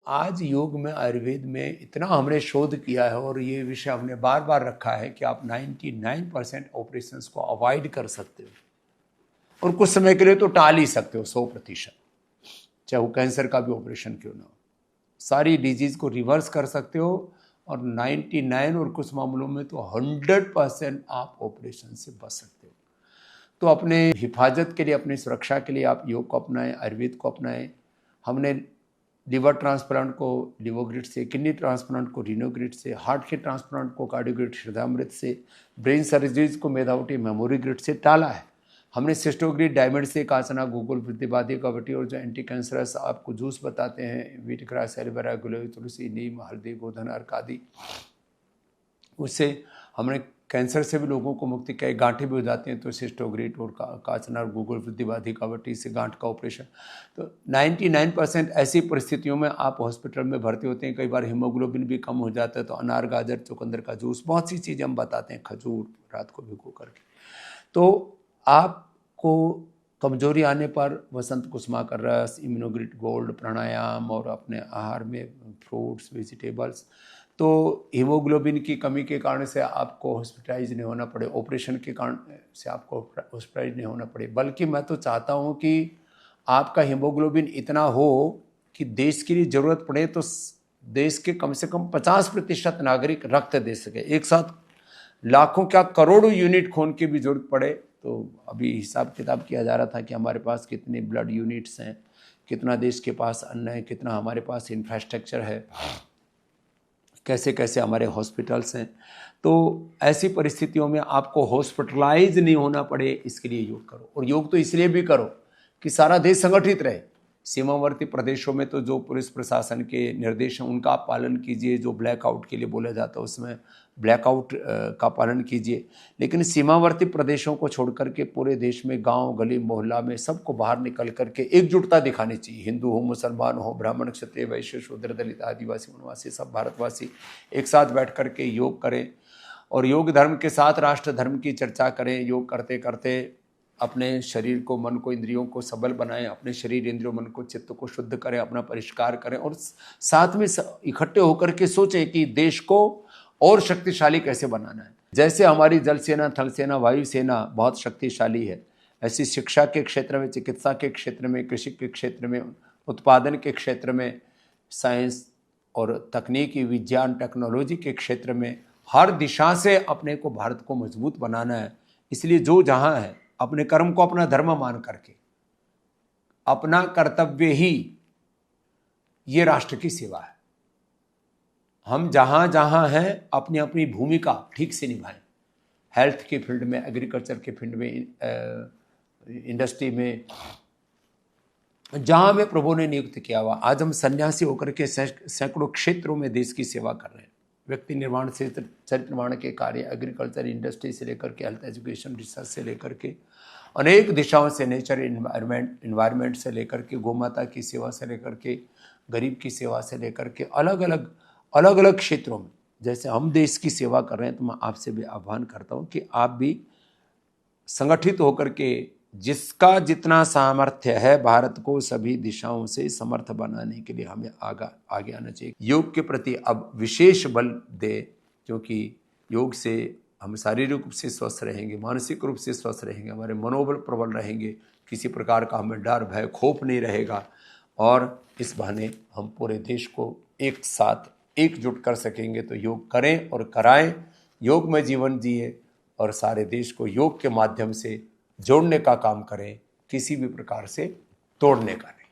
आज योग में, आयुर्वेद में इतना हमने शोध किया है और ये विषय हमने बार बार रखा है कि आप 99% ऑपरेशंस को अवॉइड कर सकते हो और कुछ समय के लिए तो टाल ही सकते हो 100%, चाहे वो कैंसर का भी ऑपरेशन क्यों ना हो। सारी डिजीज को रिवर्स कर सकते हो और 99 और कुछ मामलों में तो 100% आप ऑपरेशन से बच सकते हो। तो अपने हिफाजत के लिए, अपनी सुरक्षा के लिए आप योग को अपनाएं, आयुर्वेद को अपनाएं। हमने लिवर ट्रांसप्लांट को लिवोग्रिड से, किडनी ट्रांसप्लांट को रीनोग्रिड से, हार्ट के ट्रांसप्लांट को कार्डियोग्रिड हृदयामृत से, ब्रेन सर्जरीज को मेधावटी मेमोरी ग्रिड से टाला है। हमने सिस्टोग्रिड डायमंड से, काचना, गूगल, प्रतिबाधी कवटी और जो एंटी कैंसरस आपको जूस बताते हैं, वीट ग्रास, एलोवेरा, गुलाबी, तुलसी, नीम, हल्दी, गोधन, अर्क आदि, उससे हमने कैंसर से भी लोगों को मुक्ति, कई गांठें भी हो जाती हैं तो सिस्टोग्रिड और काचना और गूगल, प्रतिबाधी कवटी से गांठ का ऑपरेशन। तो 99% ऐसी परिस्थितियों में आप हॉस्पिटल में भर्ती होते हैं। कई बार हीमोग्लोबिन भी कम हो जाता है तो अनार, गाजर, चुकंदर का जूस, बहुत सी चीज़ें हम बताते हैं, खजूर रात को भिगो करके। तो आपको कमजोरी आने पर वसंत कुसुमा का रस, इम्यूनोग्रिड गोल्ड, प्राणायाम और अपने आहार में फ्रूट्स, वेजिटेबल्स, तो हीमोग्लोबिन की कमी के कारण से आपको हॉस्पिटलाइज नहीं होना पड़े, ऑपरेशन के कारण से आपको हॉस्पिटलाइज नहीं होना पड़े, बल्कि मैं तो चाहता हूँ कि आपका हीमोग्लोबिन इतना हो कि देश के लिए ज़रूरत पड़े तो देश के कम से कम 50% नागरिक रक्त दे सके। एक साथ लाखों क्या करोड़ों यूनिट खून की भी जरूरत पड़े तो अभी हिसाब किताब किया जा रहा था कि हमारे पास कितने ब्लड यूनिट्स हैं, कितना देश के पास अन्न है, कितना हमारे पास इंफ्रास्ट्रक्चर है, कैसे कैसे हमारे हॉस्पिटल्स हैं। तो ऐसी परिस्थितियों में आपको हॉस्पिटलाइज नहीं होना पड़े, इसके लिए योग करो। और योग तो इसलिए भी करो कि सारा देश संगठित रहे। सीमावर्ती प्रदेशों में तो जो पुलिस प्रशासन के निर्देश हैं उनका आप पालन कीजिए, जो ब्लैकआउट के लिए बोला जाता है उसमें ब्लैकआउट का पालन कीजिए। लेकिन सीमावर्ती प्रदेशों को छोड़ करके पूरे देश में, गांव, गली, मोहल्ला में सबको बाहर निकल करके एकजुटता दिखानी चाहिए। हिंदू हो, मुसलमान हो, ब्राह्मण, क्षत्रिय, वैश्य, शूद्र, दलित, आदिवासी, वनवासी, सब भारतवासी एक साथ बैठ करके योग करें और योग धर्म के साथ राष्ट्र धर्म की चर्चा करें। योग करते करते अपने शरीर को, मन को, इंद्रियों को सबल बनाएं, अपने शरीर, इंद्रियों, मन को, चित्त को शुद्ध करें, अपना परिष्कार करें और साथ में इकट्ठे होकर के सोचें कि देश को और शक्तिशाली कैसे बनाना है। जैसे हमारी जल सेना, थल सेना, वायु सेना बहुत शक्तिशाली है, ऐसी शिक्षा के क्षेत्र में, चिकित्सा के क्षेत्र में, कृषि के क्षेत्र में, उत्पादन के क्षेत्र में, साइंस और तकनीकी, विज्ञान, टेक्नोलॉजी के क्षेत्र में हर दिशा से अपने को, भारत को मजबूत बनाना है। इसलिए जो जहाँ है अपने कर्म को अपना धर्म मान करके, अपना कर्तव्य ही ये राष्ट्र की सेवा है। हम जहां जहां हैं अपनी अपनी भूमिका ठीक से निभाएं। हेल्थ के फील्ड में, एग्रीकल्चर के फील्ड में, इंडस्ट्री में, जहां में प्रभु ने नियुक्त किया हुआ। आज हम सन्यासी होकर के सैकड़ों क्षेत्रों में देश की सेवा कर रहे हैं। व्यक्ति निर्माण से चरित्र निर्माण के कार्य, एग्रीकल्चर, इंडस्ट्री से लेकर के हेल्थ, एजुकेशन, रिसर्च से लेकर के अनेक दिशाओं से, नेचर, इन्वायरमेंट से लेकर के, गोमाता की सेवा से लेकर के, गरीब की सेवा से लेकर के, अलग अलग क्षेत्रों में जैसे हम देश की सेवा कर रहे हैं। तो मैं आपसे भी आह्वान करता हूं कि आप भी संगठित होकर के, जिसका जितना सामर्थ्य है, भारत को सभी दिशाओं से समर्थ बनाने के लिए हमें आगे आना चाहिए। योग के प्रति अब विशेष बल दे, क्योंकि योग से हम शारीरिक रूप से स्वस्थ रहेंगे, मानसिक रूप से स्वस्थ रहेंगे, हमारे मनोबल प्रबल रहेंगे, किसी प्रकार का हमें डर, भय, खौफ नहीं रहेगा और इस बहाने हम पूरे देश को एक साथ एकजुट कर सकेंगे। तो योग करें और कराएं, योग में जीवन जिए और सारे देश को योग के माध्यम से जोड़ने का काम करें, किसी भी प्रकार से तोड़ने का नहीं।